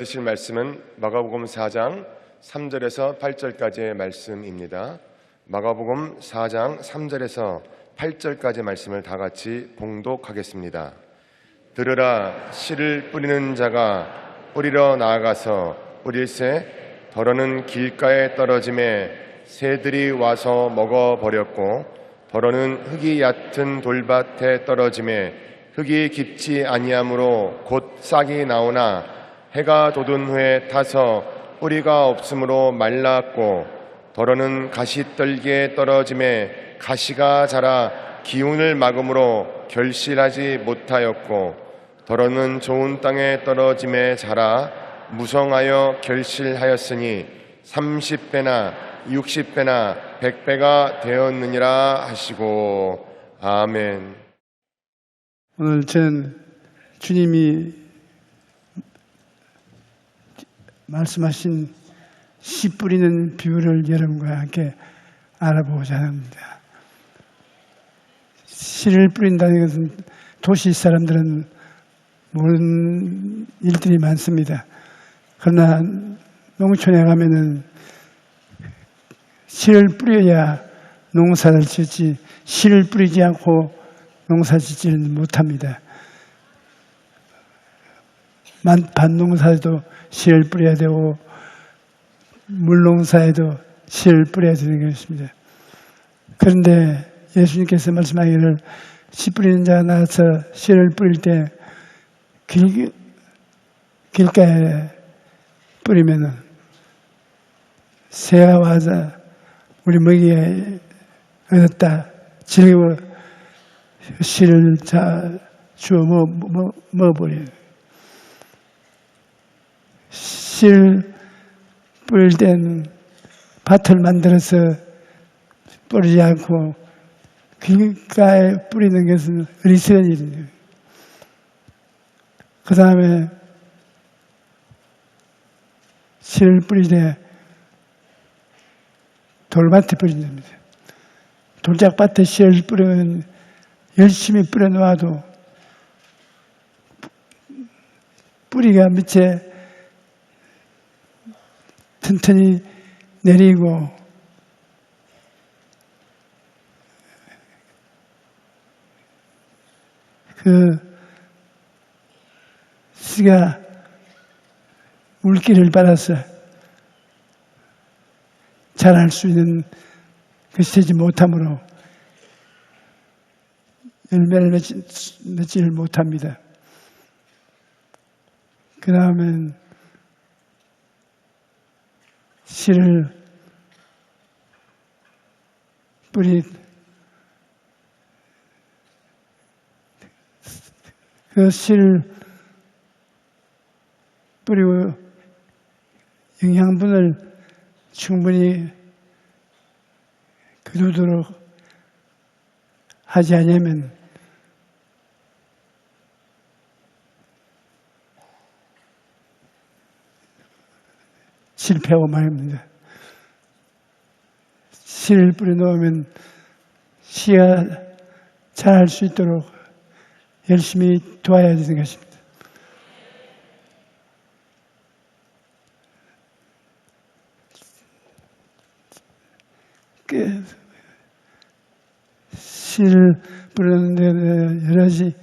드실 말씀은 마가복음 4장 3절에서 8절까지의 말씀입니다. 마가복음 4장 3절에서 8절까지 말씀을 다 같이 봉독하겠습니다. 들으라, 씨를 뿌리는 자가 뿌리러 나아가서 뿌릴새 더러는 길가에 떨어짐에 새들이 와서 먹어버렸고, 더러는 흙이 얕은 돌밭에 떨어짐에 흙이 깊지 아니하므로 곧 싹이 나오나 해가 돋은 후에 타서 뿌리가 없으므로 말랐고, 더러는 가시떨기에 떨어짐에 가시가 자라 기운을 막음으로 결실하지 못하였고, 더러는 좋은 땅에 떨어짐에 자라 무성하여 결실하였으니 30배나 60배나 100배가 되었느니라 하시고. 아멘. 오늘 전 주님이 말씀하신 씨 뿌리는 비유를 여러분과 함께 알아보고자 합니다. 씨를 뿌린다는 것은 도시 사람들은 모르는 일들이 많습니다. 그러나 농촌에 가면은 씨를 뿌려야 농사를 짓지, 씨를 뿌리지 않고 농사 짓지는 못합니다. 밭농사에도 씨를 뿌려야 되고 물농사에도 씨를 뿌려야 되는 것입니다. 그런데 예수님께서 말씀하기를 씨 뿌리는 자가 나와서 씨를 뿌릴 때 길가에 뿌리면은 새가 와서 우리 먹이에 얻었다 즐거워 씨를 주워 먹어버려요. 씨를 뿌릴 때는 밭을 만들어서 뿌리지 않고 길가에 뿌리는 것은 어리석은 일이에요. 그 다음에 씨를 뿌릴 때 돌밭에 뿌리는 겁니다. 돌짝밭에 씨를 뿌리면 열심히 뿌려놓아도 뿌리가 밑에 튼튼히 내리고 그 씨가 물기를 받아서 자랄 수 있는 것이 되지 못하므로 열매를 맺지를 못합니다. 그 다음엔 씨를 그 씨를 뿌리고 영양분을 충분히 거두도록 하지 않으면 실패하고 말입니다. 씨를 뿌려놓으면 씨가 자랄 수 있도록 열심히 도와야 되는 것입니다. 씨를 뿌리는데 여러 가지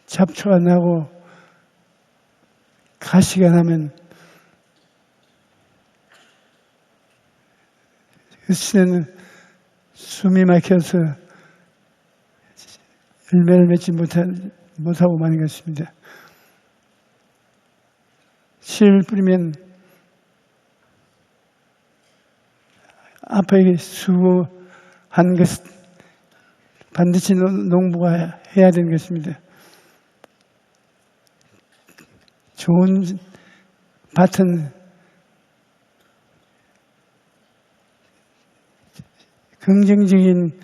잡초가 나고 가시가 나면 그 씨는 숨이 막혀서 열매를 맺지 못하고 마는 것입니다. 씨를 뿌리면 앞에 수고한 것 반드시 농부가 해야 되는 것입니다. 좋은 밭은 긍정적인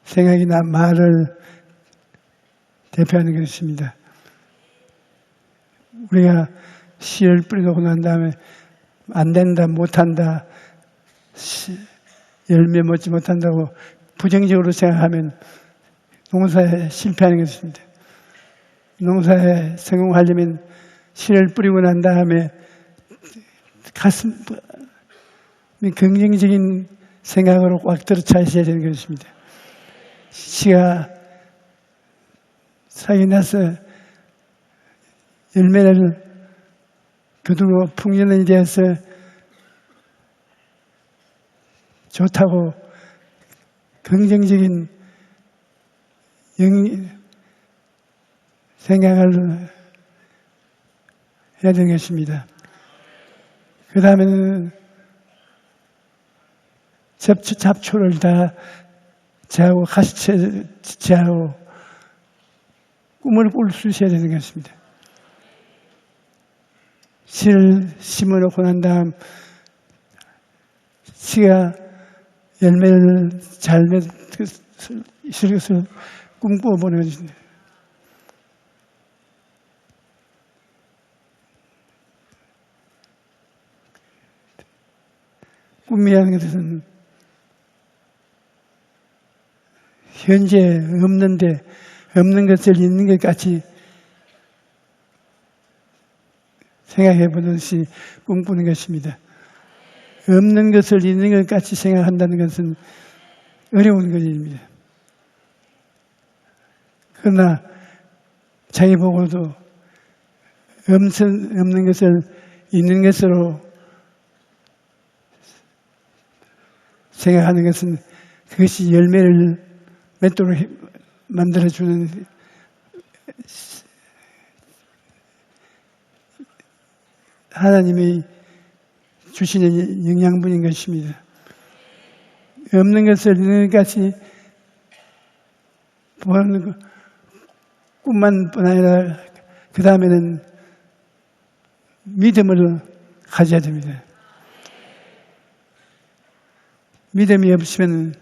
생각이나 말을 대표하는 것입니다. 우리가 씨를 뿌려놓고 난 다음에 안 된다, 못한다, 열매 맺지 못한다고 부정적으로 생각하면 농사에 실패하는 것입니다. 농사에 성공하려면 씨를 뿌리고 난 다음에 가슴 긍정적인 생각으로 꽉 들어차 있어야 되는 것입니다. 씨가 싹이 나서 열매를 거두고 풍년이 되어서 좋다고 긍정적인 생각을 해야 되는 것입니다. 그 다음에는 잡초를 다 제하고 가시채 제하고 꿈을 꿀 수 있어야 되는 것입니다. 씨를 심어놓고 난 다음 씨가 열매를 잘 맺을 것을 꿈꿔보는 것입니다. 꿈이라는 것은 현재 없는 것을 있는 것 같이 생각해 보듯이 꿈꾸는 것입니다. 없는 것을 있는 것 같이 생각한다는 것은 어려운 것입니다. 그러나 자기 보고도 없는 것을 있는 것으로 생각하는 것은 그것이 열매를 맺도록 만들어주는 하나님의 주시는 영양분인 것입니다. 없는 것을 있는 것 같이 보는 꿈만 뿐 아니라 그 다음에는 믿음을 가져야 됩니다. 믿음이 없으면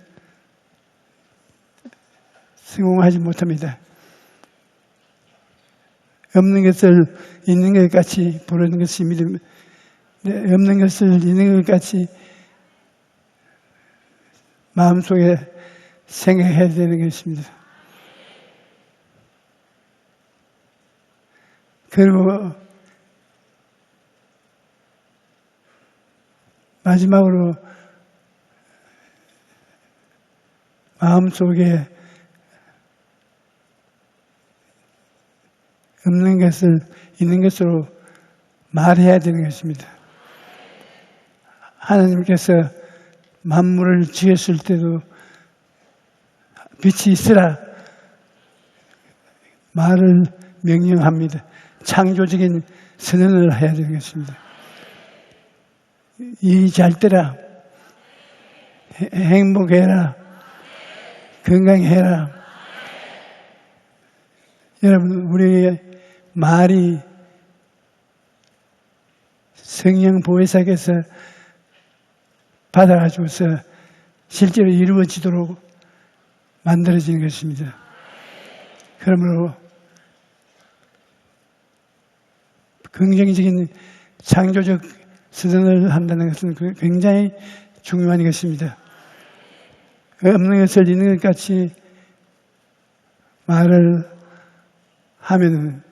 성공하지 못합니다. 없는 것을 있는 것 같이 보는 것이 믿음, 없는 것을 있는 것 같이 마음속에 생각해야 되는 것입니다. 그리고 마지막으로 마음속에 없는 것을 있는 것으로 말해야 되는 것입니다. 하나님께서 만물을 지었을 때도 빛이 있으라 말을 명령합니다. 창조적인 선언을 해야 되는 것입니다. 일이 잘 되라, 행복해라, 건강해라. 여러분, 우리의 말이 성령 보혜사께서 받아가지고서 실제로 이루어지도록 만들어지는 것입니다. 그러므로 긍정적인 창조적 선언을 한다는 것은 굉장히 중요한 것입니다. 없는 것을 있는 것 같이 말을 하면은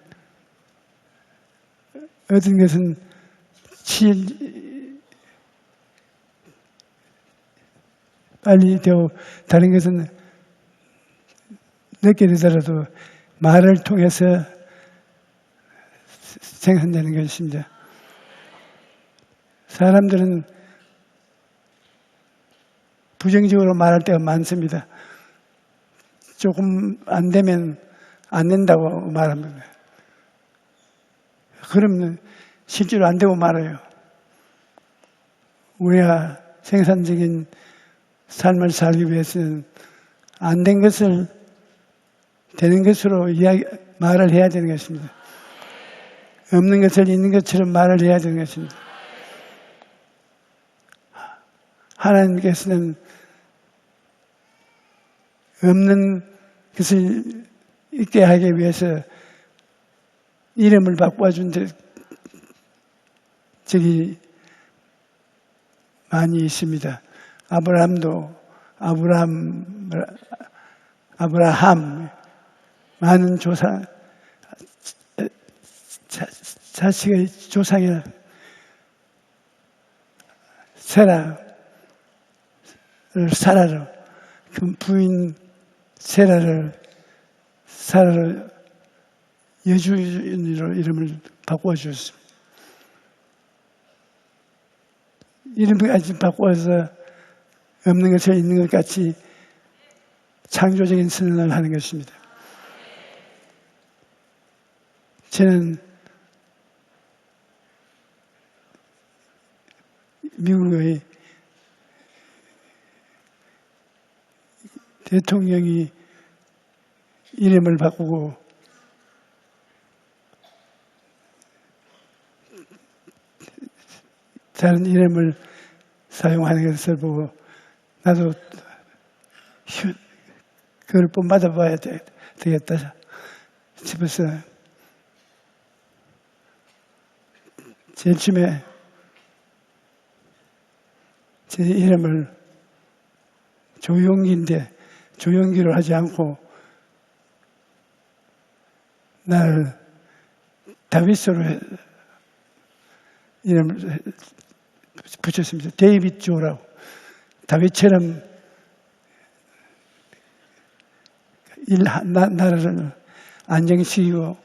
어떤 것은 빨리 되고 다른 것은 늦게 되더라도 말을 통해서 생각한다는 것입니다. 사람들은 부정적으로 말할 때가 많습니다. 조금 안 되면 안 된다고 말합니다. 그러면 실제로 안 되고 말아요. 우리가 생산적인 삶을 살기 위해서는 안 된 것을 되는 것으로 말을 해야 되는 것입니다. 없는 것을 있는 것처럼 말을 해야 되는 것입니다. 하나님께서는 없는 것을 있게 하기 위해서 이름을 바꿔준 적이 많이 있습니다. 아브라함도 아브라함을 아브라함, 많은 자식의 조상이라 세라를 사라로, 그 부인 사라를 여주인으로 이름을 바꿔주었습니다. 이름까지 바꿔서 없는 것을 있는 것 같이 창조적인 선언을 하는 것입니다. 저는 미국의 대통령이 이름을 바꾸고 다른 이름을 사용하는 것을 보고 나도 그걸 본받아봐야 되겠다 싶어서 제일 처음에 제 이름을 조용기인데 조용기로 하지 않고 나를 다윗으로 이름을 붙였습니다. 데이빗 조라고. 다윗처럼 나라를 안정시키고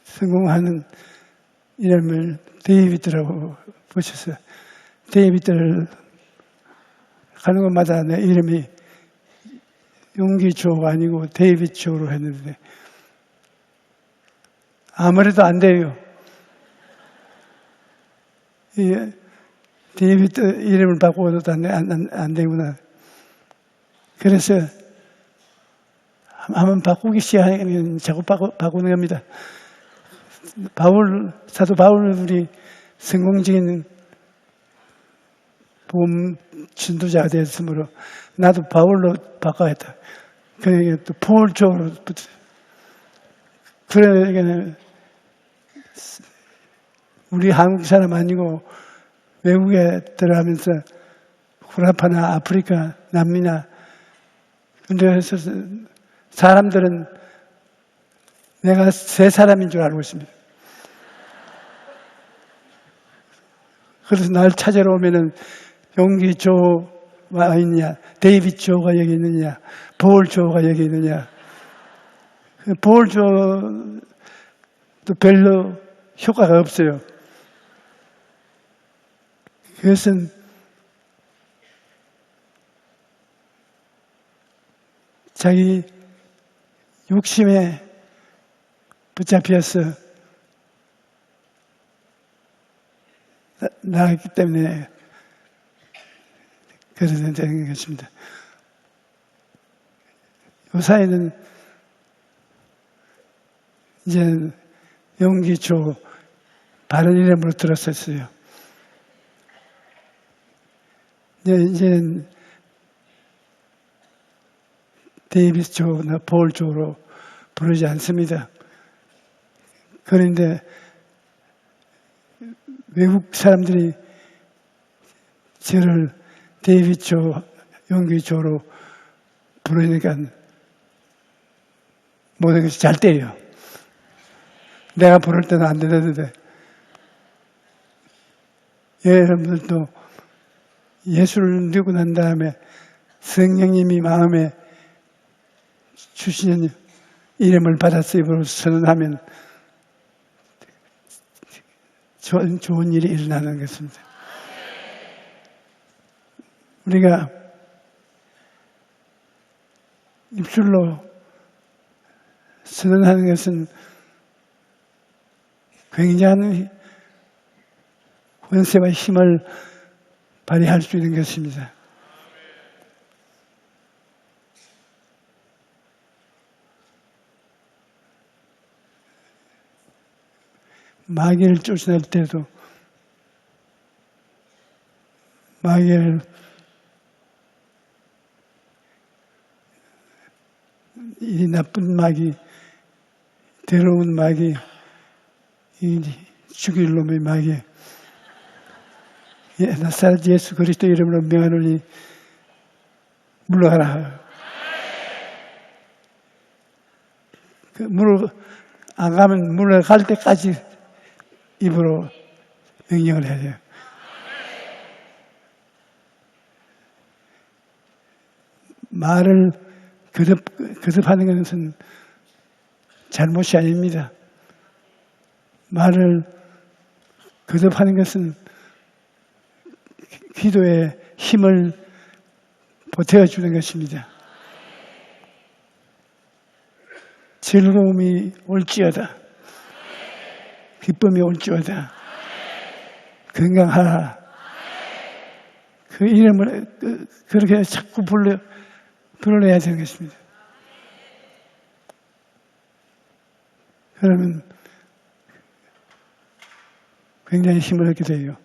성공하는 이름을 데이빗이라고 붙였어요. 데이빗을 가는 곳마다 내 이름이 용기조가 아니고 데이빗조로 했는데 아무래도 안 돼요. 데이빗 이름을 바꿔도 안 되구나. 그래서 한번 바꾸기 시작하면 자꾸 바꾸는 겁니다. 사도 바울이 성공적인 복음 전도자가 되었으므로 나도 바울로 바꿔야겠다. 그러니까 또 폴 쪽으로 그러니까 우리 한국 사람 아니고 외국에 들어가면서 후라파나 아프리카, 남미나 그래서 사람들은 내가 세 사람인 줄 알고 있습니다. 그래서 날 찾아러 오면은 용기 조가 있냐, 데이빗 조가 여기 있느냐, 볼 조가 여기 있느냐. 볼 조도 별로 효과가 없어요. 그것은 자기 욕심에 붙잡혀서 나왔기 때문에 그래서 되는 것입니다. 요사이는 이제 용기조 바른 이름으로 들었었어요. 이제는 데이비스 조나 볼 조로 부르지 않습니다. 그런데 외국 사람들이 저를 데이비스 조, 용기 조로 부르니까 모든 것이 잘 돼요. 내가 부를 때는 안 되는데 여러분들도 예수를 믿고 난 다음에 성령님이 마음에 주시는 이름을 받아서 입으로 선언하면 좋은 일이 일어나는 것입니다. 우리가 입술로 선언하는 것은 굉장한 권세와 힘을 발휘할 수 있는 것입니다. 마귀를 쫓아낼 때도 마귀를 이 나쁜 마귀, 더러운 마귀, 이 죽일 놈의 마귀 나사렛 예수 그리스도 이름으로 명하노니 물러가라. 그 물을 안 가면 물러갈 때까지 입으로 명령을 해야 돼요. 말을 거듭하는 것은 잘못이 아닙니다. 말을 거듭하는 것은 기도에 힘을 보태어주는 것입니다. 즐거움이 올지어다. 기쁨이 올지어다. 건강하라. 그 이름을 그렇게 자꾸 불러내야 되는 것입니다. 그러면 굉장히 힘을 얻게 돼요.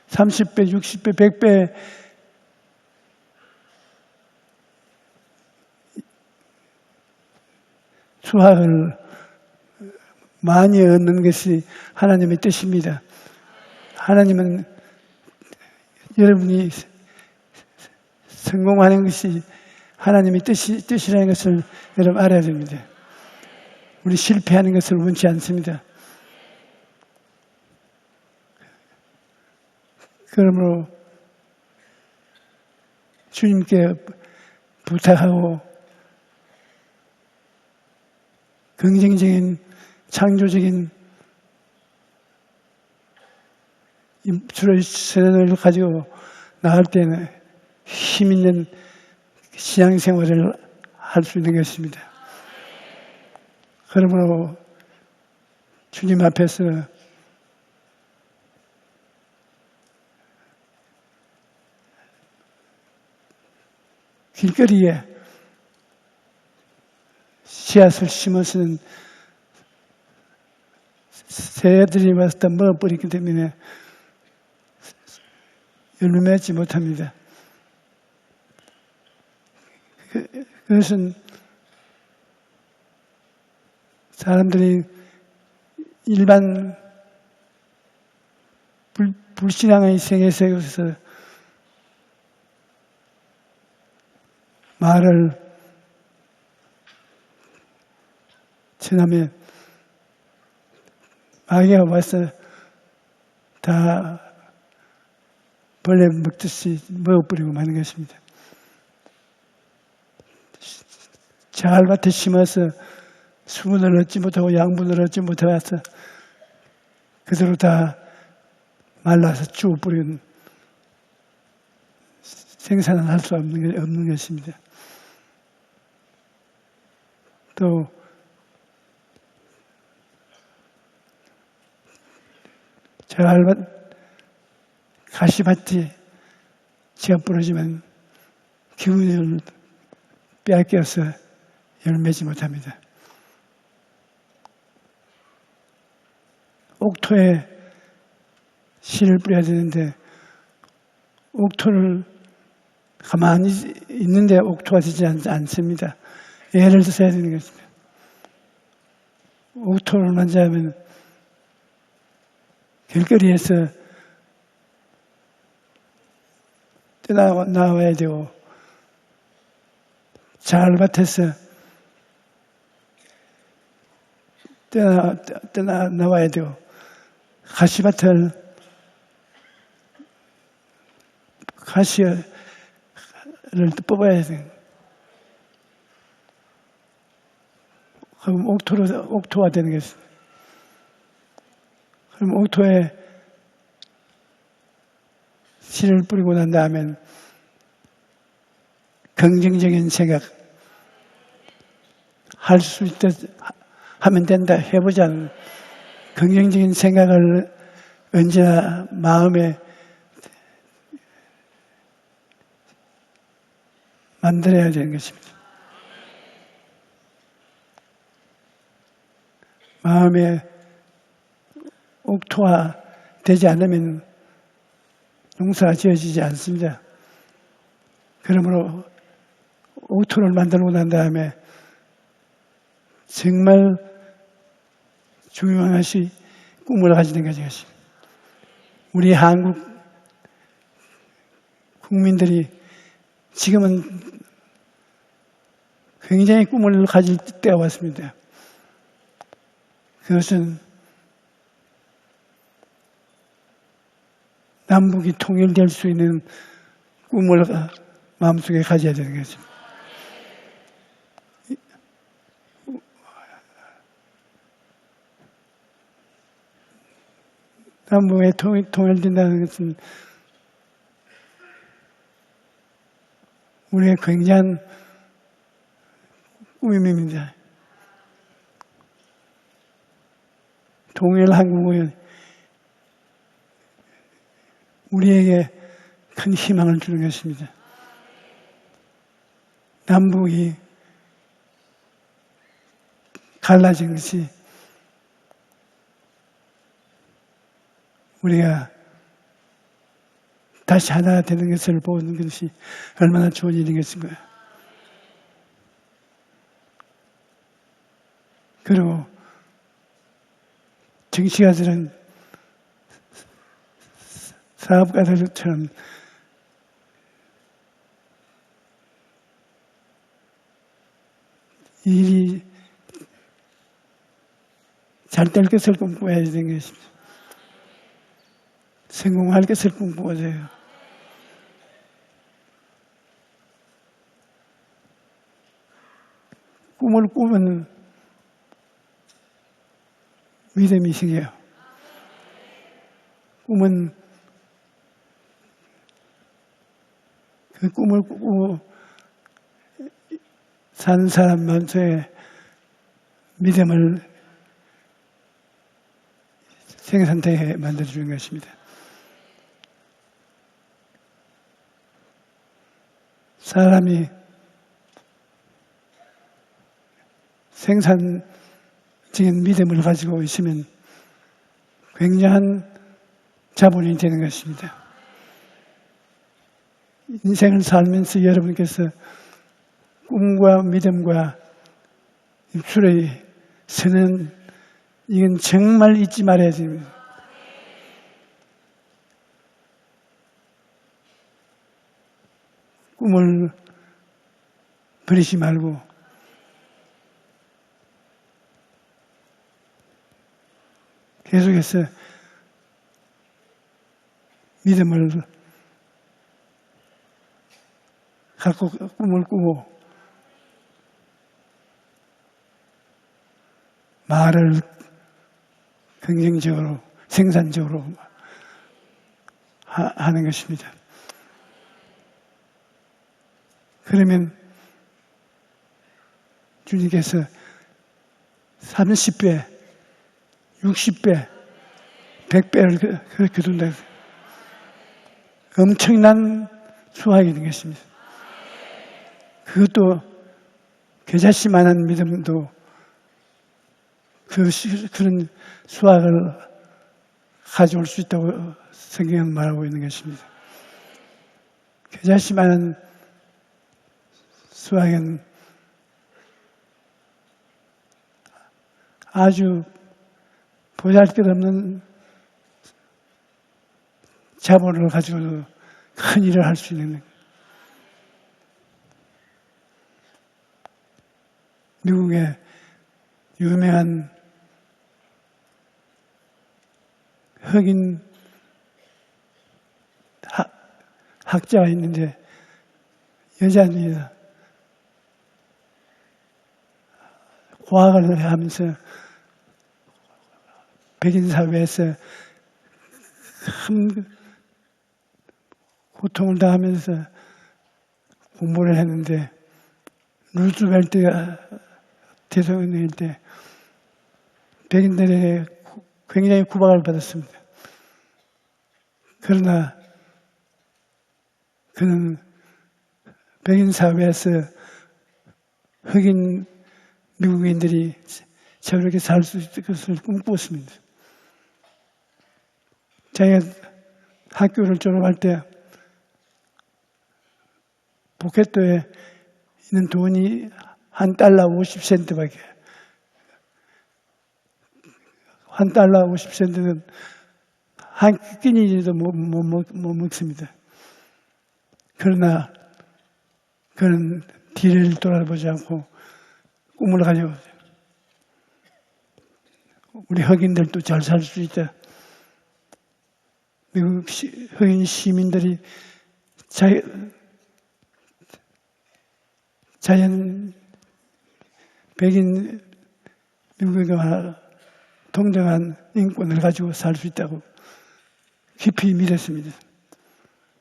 (30배) (60배) (100배) 수확을 많이 얻는 것이 하나님의 뜻입니다. 하나님은 여러분이 성공하는 것이 하나님의 뜻이라는 것을 여러분 알아야 됩니다. 우리 실패하는 것을 원치 않습니다. 그러므로 주님께 부탁하고 긍정적인 창조적인 주의 선언을 가지고 나갈 때는 힘 있는 신앙생활을 할 수 있는 것입니다. 그러므로 주님 앞에서 길거리에 씨앗을 심어서는 새들이 와서 다 먹어버리기 때문에 열매 맺지 못합니다. 그것은 사람들이 일반 불신앙의 생애 속에서 말을 전하면 마귀가 와서 다 벌레 먹듯이 먹어버리고 마는 것입니다. 자갈밭에 심어서 수분을 얻지 못하고 양분을 얻지 못해서 그대로 다 말라서 죽어버리는 생산을 할 수 없는 것입니다. 또 자갈밭 가시밭이 지어 부러지면 기운을 빼앗겨서 열매지 못합니다. 옥토에 씨를 뿌려야 되는데 옥토를 가만히 있는데 옥토가 되지 않습니다. 애를 써야 되는 것입니다. 옥토를 만지면 길거리에서 떠나와야 되고 자갈밭에서 떠나와야 되고 가시밭을 가시를 뽑아야 돼요. 그럼 옥토가 되는 것입니다. 그럼 옥토에 씨를 뿌리고 난 다음엔 긍정적인 생각, 할 수 있다, 하면 된다, 해보자는 긍정적인 생각을 언제나 마음에 만들어야 되는 것입니다. 마음에 옥토화 되지 않으면 농사가 지어지지 않습니다. 그러므로 옥토를 만들고 난 다음에 정말 중요한 것이 꿈을 가지는 것이었습니다. 우리 한국 국민들이 지금은 굉장히 꿈을 가질 때가 왔습니다. 그것은 남북이 통일될 수 있는 꿈을 마음속에 가져야 되는 것입니다. 남북이 통일된다는 것은 우리의 굉장한 꿈입니다. 통일 한국은 우리에게 큰 희망을 주는 것입니다. 남북이 갈라진 것이 우리가 다시 하나 되는 것을 보는 것이 얼마나 좋은 일이겠습니까? 그리고 정치가들은 사업가들처럼 일이 잘 될 것을 꿈꿔야 되는 것입니다. 성공할 것을 꿈꾸어져요. 꿈을 꾸면 믿음이 생겨요. 꿈은 그 꿈을 꾸고 사는 사람한테 믿음을 생산되게 만들어주는 것입니다. 사람이 생산적인 믿음을 가지고 있으면 굉장한 자본이 되는 것입니다. 인생을 살면서 여러분께서 꿈과 믿음과 입술의 선은 이건 정말 잊지 말아야 됩니다. 꿈을 버리지 말고 계속해서 믿음을 갖고 꿈을 꾸고 말을 긍정적으로 생산적으로 하는 것입니다. 그러면 주님께서 30배, 60배, 100배를 그렇게 준다. 엄청난 수확이 되는 것입니다. 그것도 겨자씨만한 믿음도 그런 수확을 가져올 수 있다고 성경은 말하고 있는 것입니다. 겨자씨만한 수확은 아주 보잘것없는 자본을 가지고 큰 일을 할 수 있는 미국의 유명한 흑인 학자가 있는데 여자입니다. 과학을 하면서 백인 사회에서 큰 고통을 당하면서 공부를 했는데 루즈벨트가 대통령일 때 백인들에게 굉장히 구박을 받았습니다. 그러나 그는 백인 사회에서 흑인 미국인들이 저렇게 살 수 있을 것을 꿈꾸었습니다. 자기가 학교를 졸업할 때 포켓도에 있는 돈이 $1 50센트밖에 $1 50센트는 한 끼니도 못 먹습니다. 그러나 그는 뒤를 돌아보지 않고 꿈을 가지고 우리 흑인들도 잘 살 수 있다. 미국 흑인 시민들이 자연 백인 미국과 동등한 인권을 가지고 살 수 있다고 깊이 믿었습니다.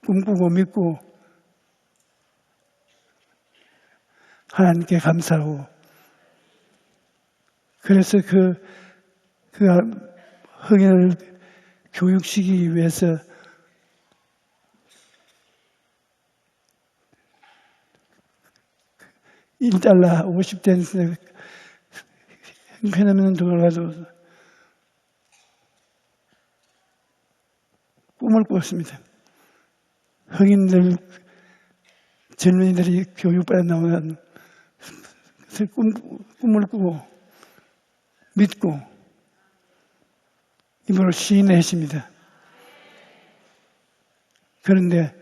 꿈꾸고 믿고 하나님께 감사하고 그래서 그 흑인을 교육시키기 위해서 $1 50센트 형편없는 돈을 가지고 꿈을 꾸었습니다. 흑인들 젊은이들이 교육받아 나오는 꿈을 꾸고 믿고 입으로 시인을 했습니다. 그런데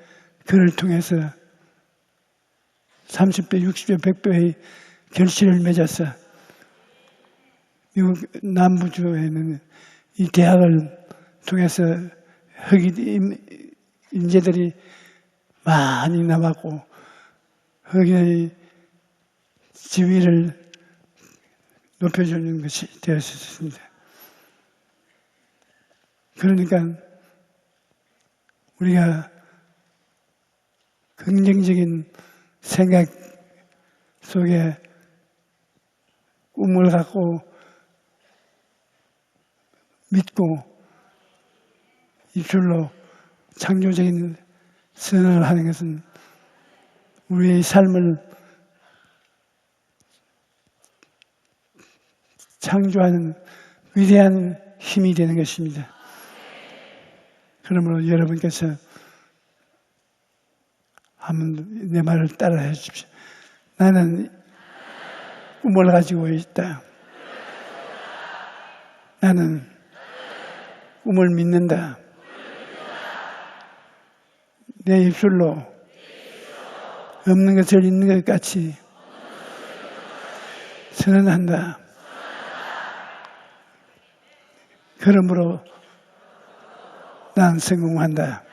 그를 통해서 30배, 60배, 100배의 결실을 맺어서 미국 남부주에는 이 대학을 통해서 흑인 인재들이 많이 남았고 흑인의 지위를 높여주는 것이 되었습니다. 그러니까 우리가 긍정적인 생각 속에 꿈을 갖고 믿고 입술로 창조적인 선언을 하는 것은 우리의 삶을 창조하는 위대한 힘이 되는 것입니다. 그러므로 여러분께서 한번 내 말을 따라해 주십시오. 나는 꿈을 가지고 있다. 나는 꿈을 믿는다. 내 입술로 없는 것을 있는 것 같이 선언한다. 그러므로 난 성공한다.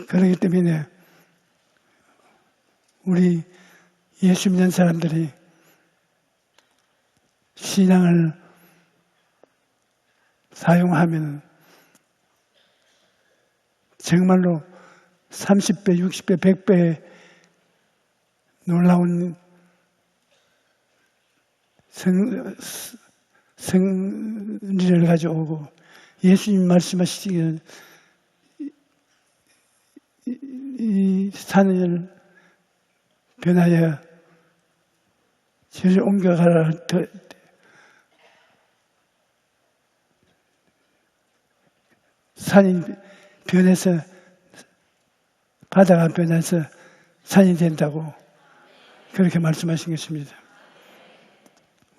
그렇기 때문에 우리 예수 믿는 사람들이 신앙을 사용하면 정말로 30배, 60배, 100배의 놀라운 승리를 가져오고 예수님 말씀하시기를 이 산을 변하여 저리 옮겨가라. 산이 변해서 바다가 변해서 산이 된다고 그렇게 말씀하신 것입니다.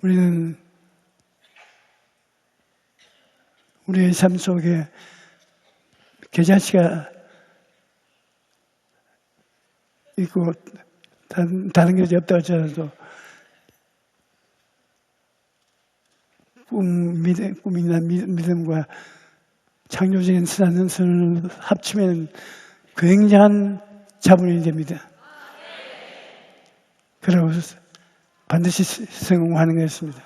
우리는 우리의 삶 속에 계좌치가 있고 다른 것이 없다고 하더라도 꿈이나 믿음과 창조적인 선을 합치면 굉장한 자본이 됩니다. 그리고 반드시 성공하는 것입니다.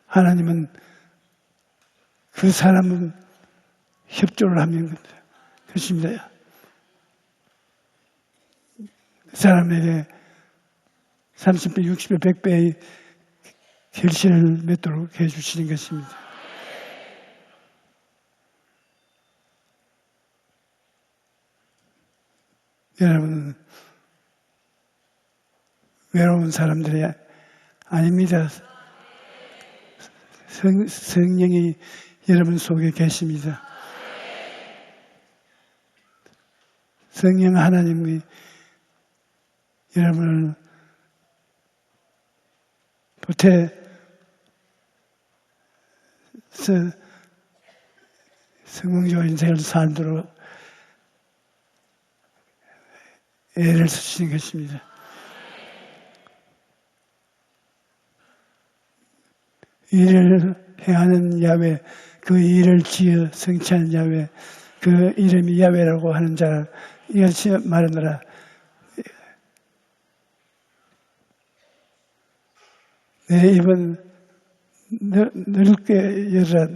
하나님은 그 사람은 협조를 하면 그렇습니다. 그 사람에게 30배, 60배, 100배의 결실을 맺도록 해주시는 것입니다. 여러분은 외로운 사람들이 아닙니다. 성령이 여러분 속에 계십니다. 성령 하나님이 여러분을 보태서 성공적인 인생을 살도록 애를 쓰시는 것입니다. 일을 행하는 야훼, 그 일을 지어 성취하는 야훼, 그 이름이 야훼라고 하는 자를 이같이 말하노라. 내 입은 넓게 열라.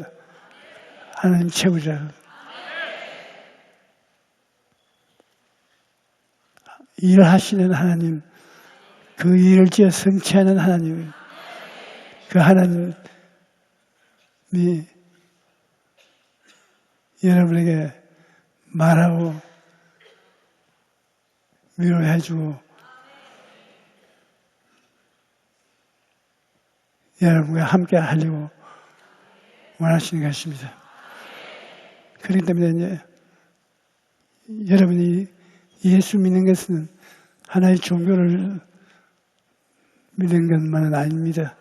하나님 채우자. 일하시는 하나님, 그 일을 지어 성취하는 하나님, 그 하나님이 여러분에게 말하고 위로해주고 여러분과 함께 하려고 원하시는 것입니다. 그렇기 때문에 여러분이 예수 믿는 것은 하나의 종교를 믿는 것만은 아닙니다.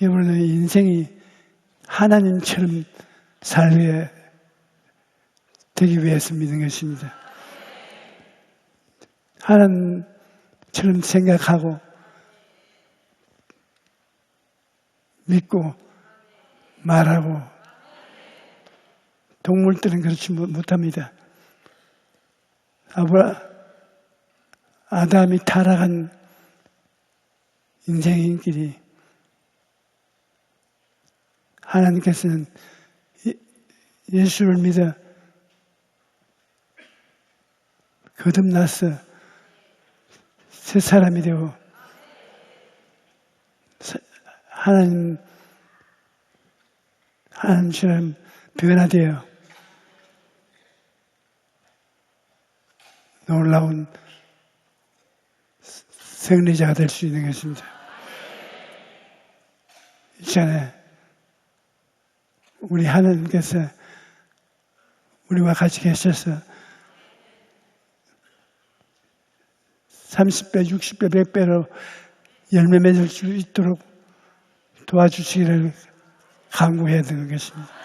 여러분의 인생이 하나님처럼 살게 되기 위해서 믿는 것입니다. 하나님처럼 생각하고 믿고 말하고 동물들은 그렇지 못합니다. 아담이 타락한 인생의 길이 하나님께서는 예수를 믿어 거듭나서 새 사람이 되고 하나님처럼 변화되어 놀라운 승리자가 될 수 있는 것입니다. 이 시간에 우리 하나님께서 우리와 같이 계셔서 30배, 60배, 100배로 열매 맺을 수 있도록 도와주시기를 간구해야 되는 것입니다.